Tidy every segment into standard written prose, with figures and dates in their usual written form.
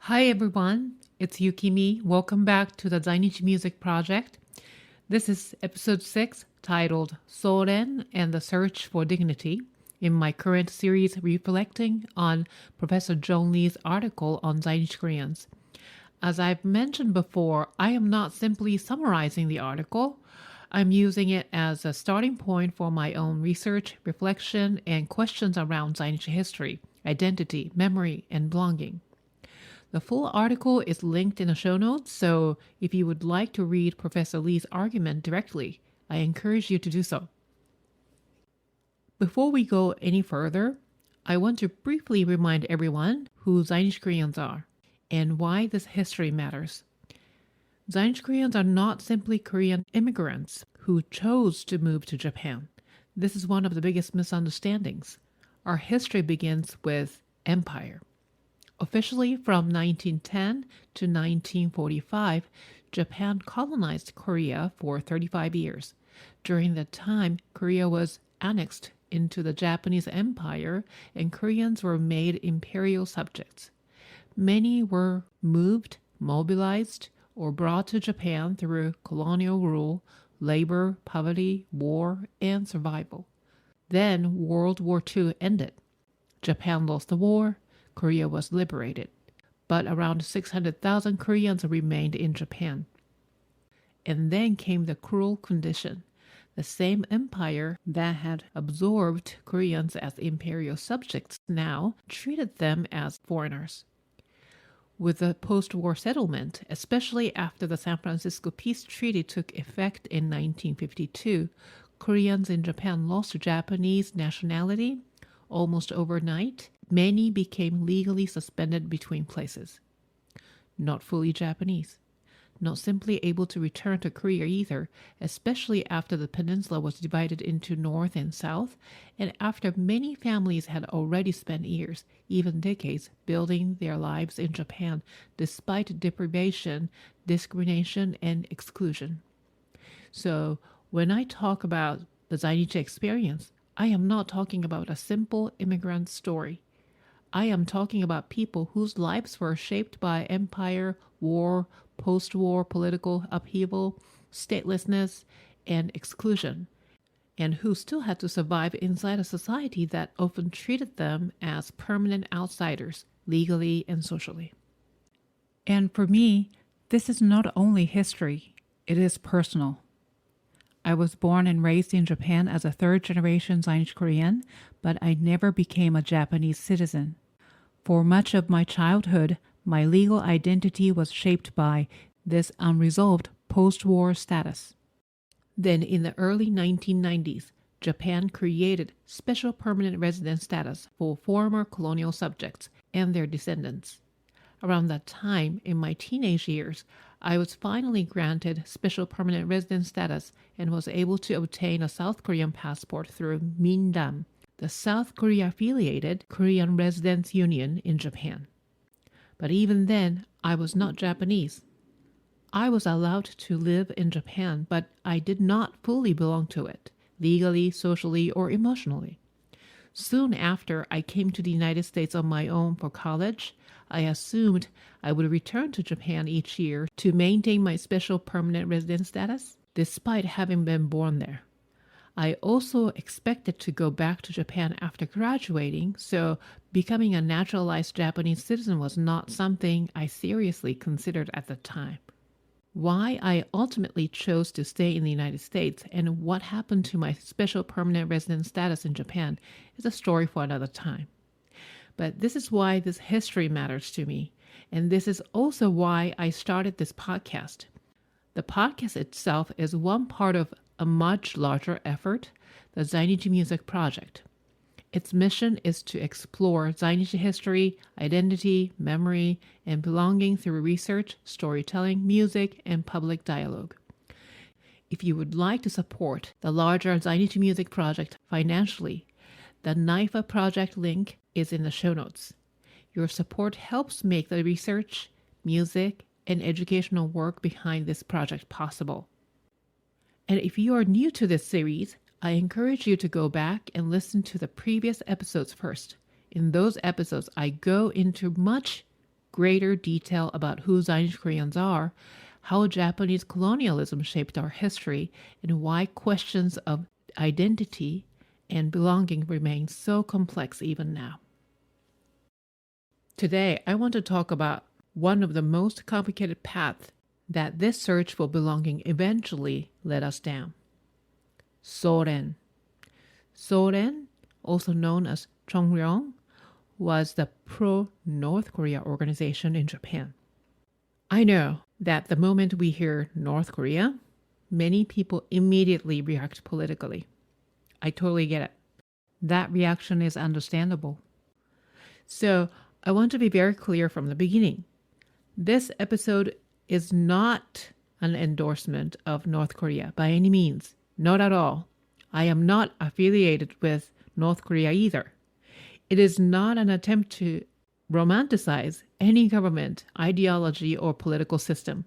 Hi everyone, it's Yukimi. Welcome back to the Zainichi Music Project. This is episode 6 titled Sōren and the Search for Dignity in my current series reflecting on Professor John Lee's article on Zainichi Koreans. As I've mentioned before, I am not simply summarizing the article. I'm using it as a starting point for my own research, reflection, and questions around Zainichi history, identity, memory, and belonging. The full article is linked in the show notes, so if you would like to read Professor Lee's argument directly, I encourage you to do so. Before we go any further, I want to briefly remind everyone who Zainichi Koreans are and why this history matters. Zainichi Koreans are not simply Korean immigrants who chose to move to Japan. This is one of the biggest misunderstandings. Our history begins with empire. Officially from 1910 to 1945, Japan colonized Korea for 35 years. During that time, Korea was annexed into the Japanese Empire and Koreans were made imperial subjects. Many were moved, mobilized, or brought to Japan through colonial rule, labor, poverty, war, and survival. Then World War II ended. Japan lost the war. Korea was liberated, but around 600,000 Koreans remained in Japan. And then came the cruel condition. The same empire that had absorbed Koreans as imperial subjects now treated them as foreigners. With the post-war settlement, especially after the San Francisco Peace Treaty took effect in 1952, Koreans in Japan lost Japanese nationality almost overnight. Many became legally suspended between places. Not fully Japanese. Not simply able to return to Korea either, especially after the peninsula was divided into North and South, and after many families had already spent years, even decades, building their lives in Japan despite deprivation, discrimination, and exclusion. So, when I talk about the Zainichi experience, I am not talking about a simple immigrant story. I am talking about people whose lives were shaped by empire, war, post-war political upheaval, statelessness, and exclusion, and who still had to survive inside a society that often treated them as permanent outsiders, legally and socially. And for me, this is not only history, it is personal. I was born and raised in Japan as a third-generation Zainichi Korean, but I never became a Japanese citizen. For much of my childhood, my legal identity was shaped by this unresolved post-war status. Then in the early 1990s, Japan created special permanent resident status for former colonial subjects and their descendants. Around that time, in my teenage years, I was finally granted special permanent resident status and was able to obtain a South Korean passport through Mindam, the South Korea-affiliated Korean Residents Union in Japan. But even then, I was not Japanese. I was allowed to live in Japan, but I did not fully belong to it, legally, socially, or emotionally. Soon after I came to the United States on my own for college, I assumed I would return to Japan each year to maintain my special permanent resident status, despite having been born there. I also expected to go back to Japan after graduating, so becoming a naturalized Japanese citizen was not something I seriously considered at the time. Why I ultimately chose to stay in the United States and what happened to my special permanent resident status in Japan is a story for another time. But this is why this history matters to me, and this is also why I started this podcast. The podcast itself is one part of a much larger effort, the Zainichi Music Project. Its mission is to explore Zainichi history, identity, memory, and belonging through research, storytelling, music, and public dialogue. If you would like to support the larger Zainichi Music Project financially, the NIFA project link is in the show notes. Your support helps make the research, music, and educational work behind this project possible. And if you are new to this series, I encourage you to go back and listen to the previous episodes first. In those episodes, I go into much greater detail about who Zainichi Koreans are, how Japanese colonialism shaped our history, and why questions of identity and belonging remain so complex even now. Today, I want to talk about one of the most complicated paths that this search for belonging eventually led us down. Sōren. Sōren, also known as Chongryon, was the pro-North Korea organization in Japan. I know that the moment we hear North Korea, many people immediately react politically. I totally get it. That reaction is understandable. So, I want to be very clear from the beginning. This episode is not an endorsement of North Korea by any means. Not at all. I am not affiliated with North Korea either. It is not an attempt to romanticize any government, ideology, or political system.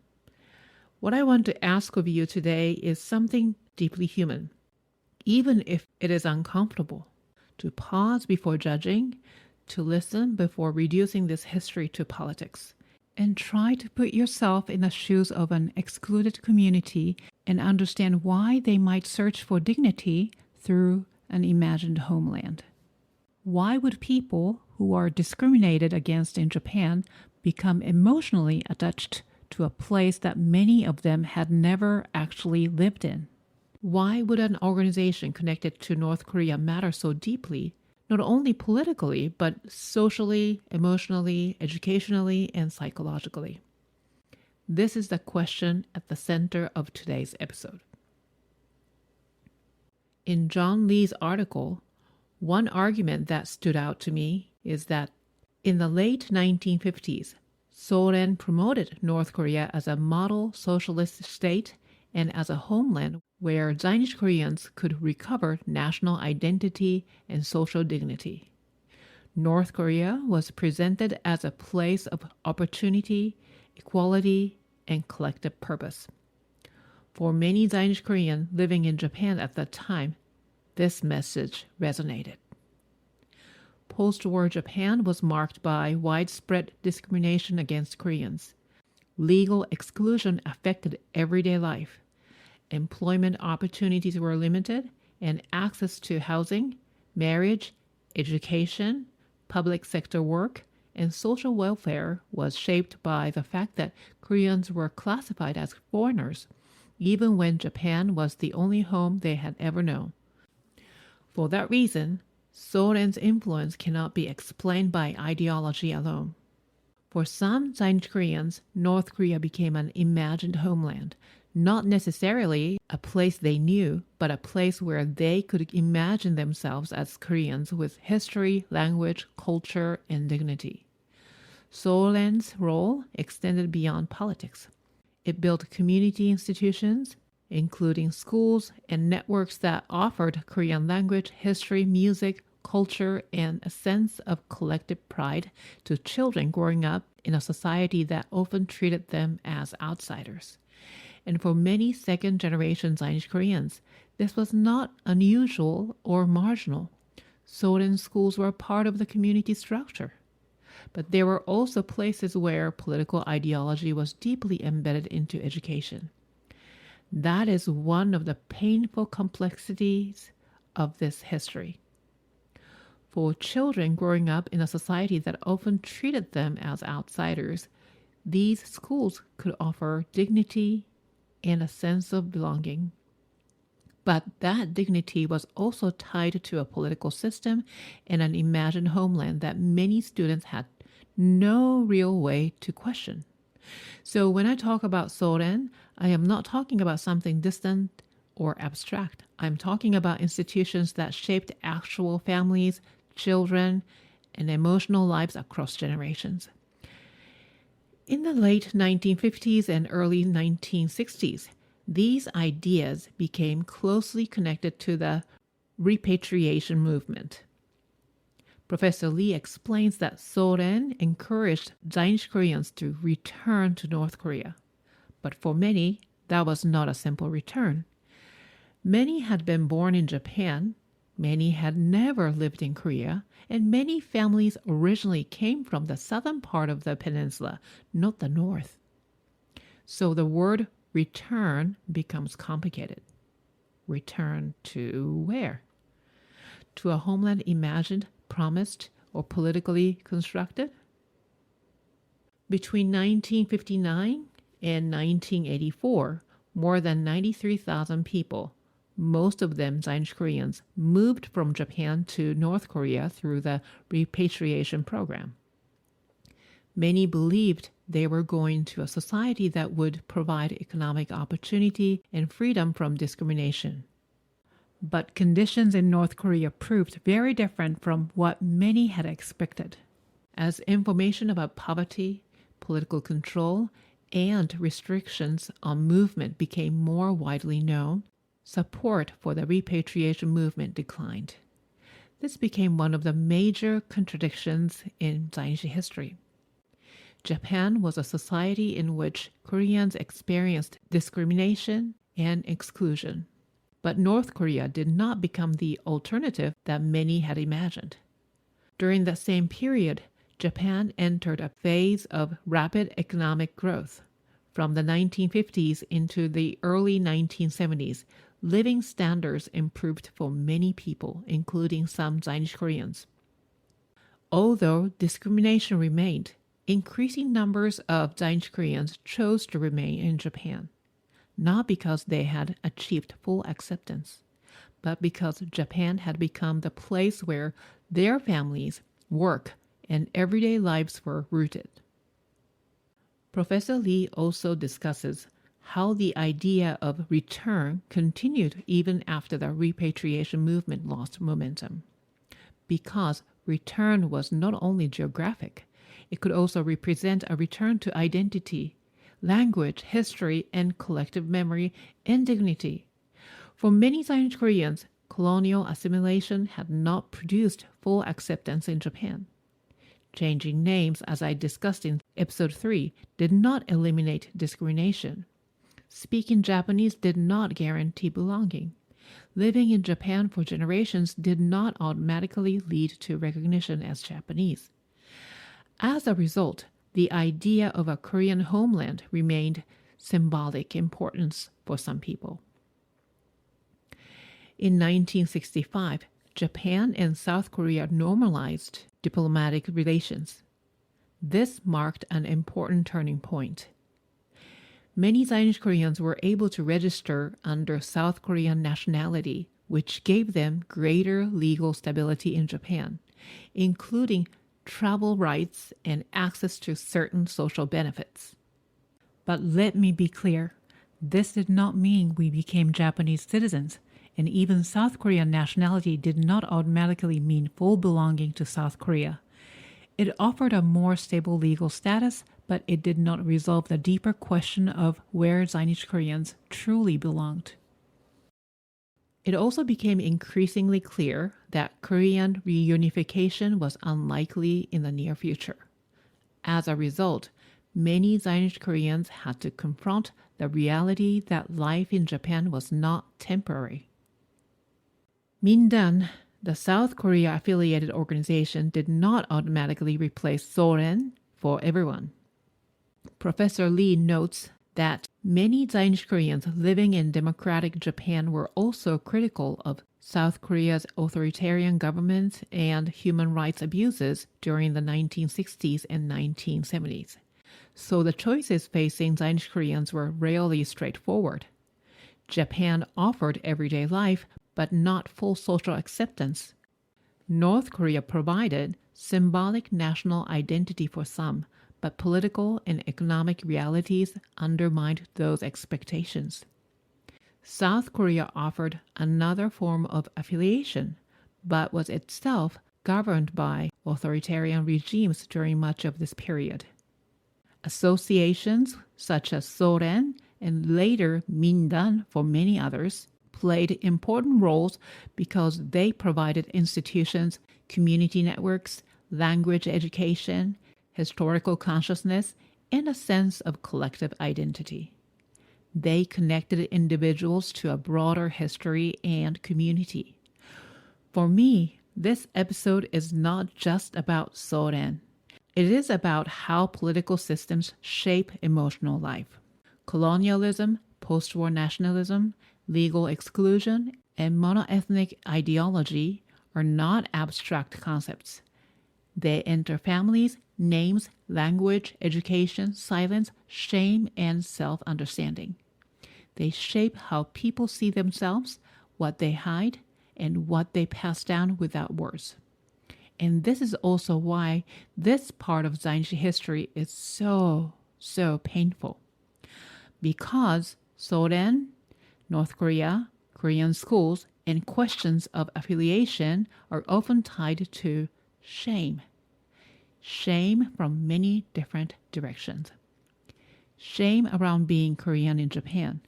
What I want to ask of you today is something deeply human, even if it is uncomfortable, to pause before judging, to listen before reducing this history to politics, and try to put yourself in the shoes of an excluded community and understand why they might search for dignity through an imagined homeland. Why would people who are discriminated against in Japan become emotionally attached to a place that many of them had never actually lived in? Why would an organization connected to North Korea matter so deeply, not only politically, but socially, emotionally, educationally, and psychologically? This is the question at the center of today's episode. In John Lee's article, one argument that stood out to me is that in the late 1950s, Sōren promoted North Korea as a model socialist state and as a homeland where Zainichi Koreans could recover national identity and social dignity. North Korea was presented as a place of opportunity, equality, and collective purpose. For many Zainichi Koreans living in Japan at that time, this message resonated. Post-war Japan was marked by widespread discrimination against Koreans. Legal exclusion affected everyday life. Employment opportunities were limited, and access to housing, marriage, education, public sector work, and social welfare was shaped by the fact that Koreans were classified as foreigners, even when Japan was the only home they had ever known. For that reason, Sōren's influence cannot be explained by ideology alone. For some Zainichi Koreans, North Korea became an imagined homeland, not necessarily a place they knew, but a place where they could imagine themselves as Koreans with history, language, culture, and dignity. Sōren's role extended beyond politics. It built community institutions, including schools and networks that offered Korean language, history, music, culture, and a sense of collective pride to children growing up in a society that often treated them as outsiders. And for many second-generation Zainichi Koreans, this was not unusual or marginal. Sōren schools were part of the community structure. But there were also places where political ideology was deeply embedded into education. That is one of the painful complexities of this history. For children growing up in a society that often treated them as outsiders, these schools could offer dignity and a sense of belonging. But that dignity was also tied to a political system and an imagined homeland that many students had no real way to question. So when I talk about Sōren, I am not talking about something distant or abstract. I'm talking about institutions that shaped actual families, children, and emotional lives across generations. In the late 1950s and early 1960s, these ideas became closely connected to the repatriation movement. Professor Lee explains that Sōren encouraged Zainichi Koreans to return to North Korea. But for many, that was not a simple return. Many had been born in Japan, Many had never lived in Korea, and many families originally came from the southern part of the peninsula, not the north. So the word return becomes complicated. Return to where? To a homeland imagined, promised, or politically constructed? Between 1959 and 1984, more than 93,000 people, most of them Zainichi Koreans, moved from Japan to North Korea through the repatriation program. Many believed they were going to a society that would provide economic opportunity and freedom from discrimination. But conditions in North Korea proved very different from what many had expected. As information about poverty, political control, and restrictions on movement became more widely known, support for the repatriation movement declined. This became one of the major contradictions in Zainichi history. Japan was a society in which Koreans experienced discrimination and exclusion. But North Korea did not become the alternative that many had imagined. During that same period, Japan entered a phase of rapid economic growth. From the 1950s into the early 1970s, living standards improved for many people, including some Zainichi Koreans. Although discrimination remained, increasing numbers of Zainichi Koreans chose to remain in Japan, not because they had achieved full acceptance, but because Japan had become the place where their families, work, and everyday lives were rooted. Professor Lee also discusses how the idea of return continued even after the repatriation movement lost momentum, because return was not only geographic, it could also represent a return to identity, language, history, and collective memory and dignity. For many Zainichi Koreans, colonial assimilation had not produced full acceptance in Japan. Changing names, as I discussed in episode 3, did not eliminate discrimination. Speaking Japanese did not guarantee belonging. Living in Japan for generations did not automatically lead to recognition as Japanese. As a result, the idea of a Korean homeland remained symbolic importance for some people. In 1965, Japan and South Korea normalized diplomatic relations. This marked an important turning point. Many Zainichi Koreans were able to register under South Korean nationality, which gave them greater legal stability in Japan, including travel rights and access to certain social benefits. But let me be clear, this did not mean we became Japanese citizens, and even South Korean nationality did not automatically mean full belonging to South Korea. It offered a more stable legal status, but it did not resolve the deeper question of where Zainichi Koreans truly belonged. It also became increasingly clear that Korean reunification was unlikely in the near future. As a result, many Zainichi Koreans had to confront the reality that life in Japan was not temporary. Mindan, the South Korea affiliated organization, did not automatically replace Sōren for everyone. Professor Lee notes that many Zainichi Koreans living in democratic Japan were also critical of South Korea's authoritarian government and human rights abuses during the 1960s and 1970s. So the choices facing Zainichi Koreans were rarely straightforward. Japan offered everyday life, but not full social acceptance. North Korea provided symbolic national identity for some, but political and economic realities undermined those expectations. South Korea offered another form of affiliation, but was itself governed by authoritarian regimes during much of this period. Associations such as Sōren and later Mindan for many others played important roles because they provided institutions, community networks, language education, historical consciousness, and a sense of collective identity. They connected individuals to a broader history and community. For me, this episode is not just about Sōren. It is about how political systems shape emotional life. Colonialism, post-war nationalism, legal exclusion, and monoethnic ideology are not abstract concepts. They enter families, names, language, education, silence, shame, and self-understanding. They shape how people see themselves, what they hide, and what they pass down without words. And this is also why this part of Zainichi history is so painful. Because Sōren, North Korea, Korean schools, and questions of affiliation are often tied to shame. Shame from many different directions. Shame around being Korean in Japan.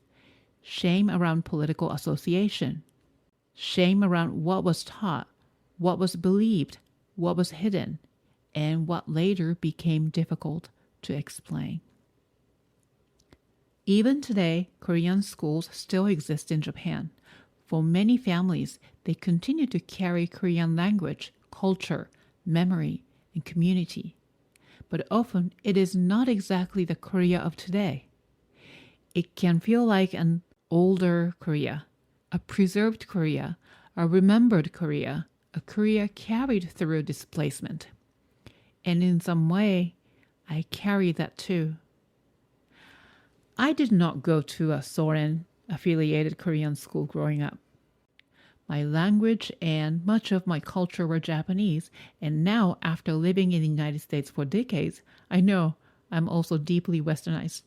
Shame around political association. Shame around what was taught, what was believed, what was hidden, and what later became difficult to explain. Even today, Korean schools still exist in Japan. For many families, they continue to carry Korean language, culture, memory, and community. But often, it is not exactly the Korea of today. It can feel like an older Korea, a preserved Korea, a remembered Korea, a Korea carried through displacement. And in some way, I carry that too. I did not go to a Sōren-affiliated Korean school growing up. My language and much of my culture were Japanese, and now after living in the United States for decades, I know I'm also deeply westernized.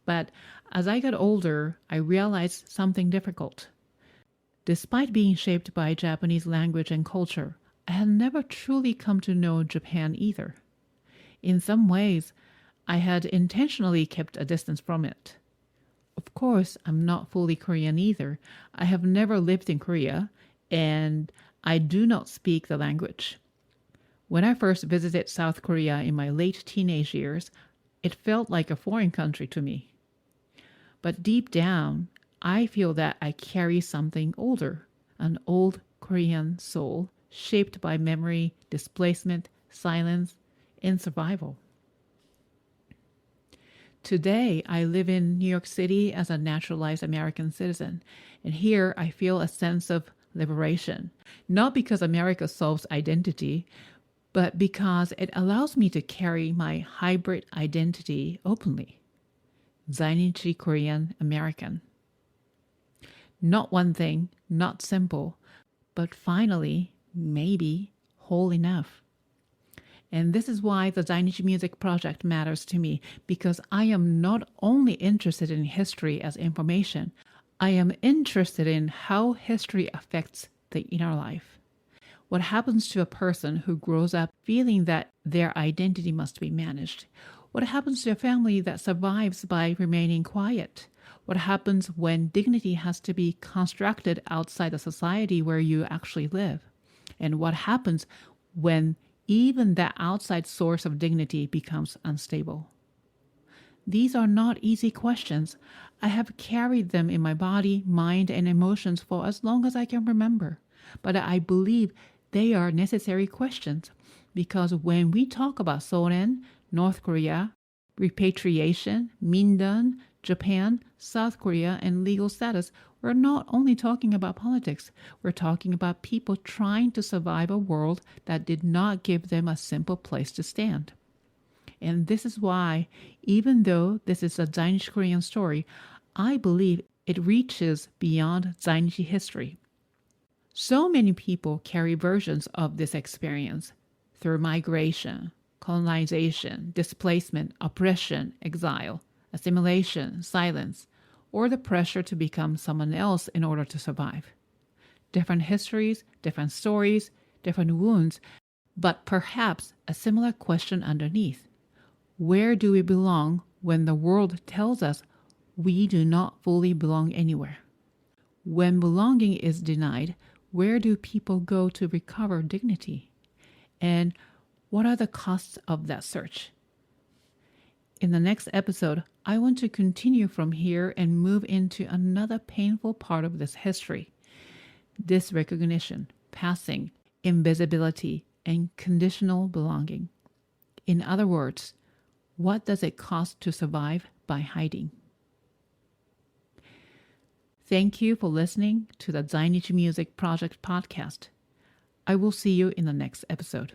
But as I got older, I realized something difficult. Despite being shaped by Japanese language and culture, I had never truly come to know Japan either. In some ways, I had intentionally kept a distance from it. Of course, I'm not fully Korean either. I have never lived in Korea, and I do not speak the language. When I first visited South Korea in my late teenage years, it felt like a foreign country to me. But deep down, I feel that I carry something older, an old Korean soul shaped by memory, displacement, silence, and survival. Today, I live in New York City as a naturalized American citizen, and here I feel a sense of liberation, not because America solves identity, but because it allows me to carry my hybrid identity openly. Zainichi Korean American. Not one thing, not simple, but finally, maybe, whole enough. And this is why the Zainichi Music Project matters to me, because I am not only interested in history as information, I am interested in how history affects the inner life. What happens to a person who grows up feeling that their identity must be managed? What happens to a family that survives by remaining quiet? What happens when dignity has to be constructed outside the society where you actually live? And what happens when even that outside source of dignity becomes unstable? These are not easy questions. I have carried them in my body, mind, and emotions for as long as I can remember. But I believe they are necessary questions because when we talk about Sōren, North Korea, repatriation, Mindan, Japan, South Korea, and legal status, we're not only talking about politics, we're talking about people trying to survive a world that did not give them a simple place to stand. And this is why, even though this is a Zainichi Korean story, I believe it reaches beyond Zainichi history. So many people carry versions of this experience through migration, colonization, displacement, oppression, exile, assimilation, silence, or the pressure to become someone else in order to survive. Different histories, different stories, different wounds, but perhaps a similar question underneath. Where do we belong when the world tells us we do not fully belong anywhere? When belonging is denied, where do people go to recover dignity? And what are the costs of that search? In the next episode, I want to continue from here and move into another painful part of this history. Disrecognition, passing, invisibility, and conditional belonging. In other words, what does it cost to survive by hiding? Thank you for listening to the Zainichi Music Project Podcast. I will see you in the next episode.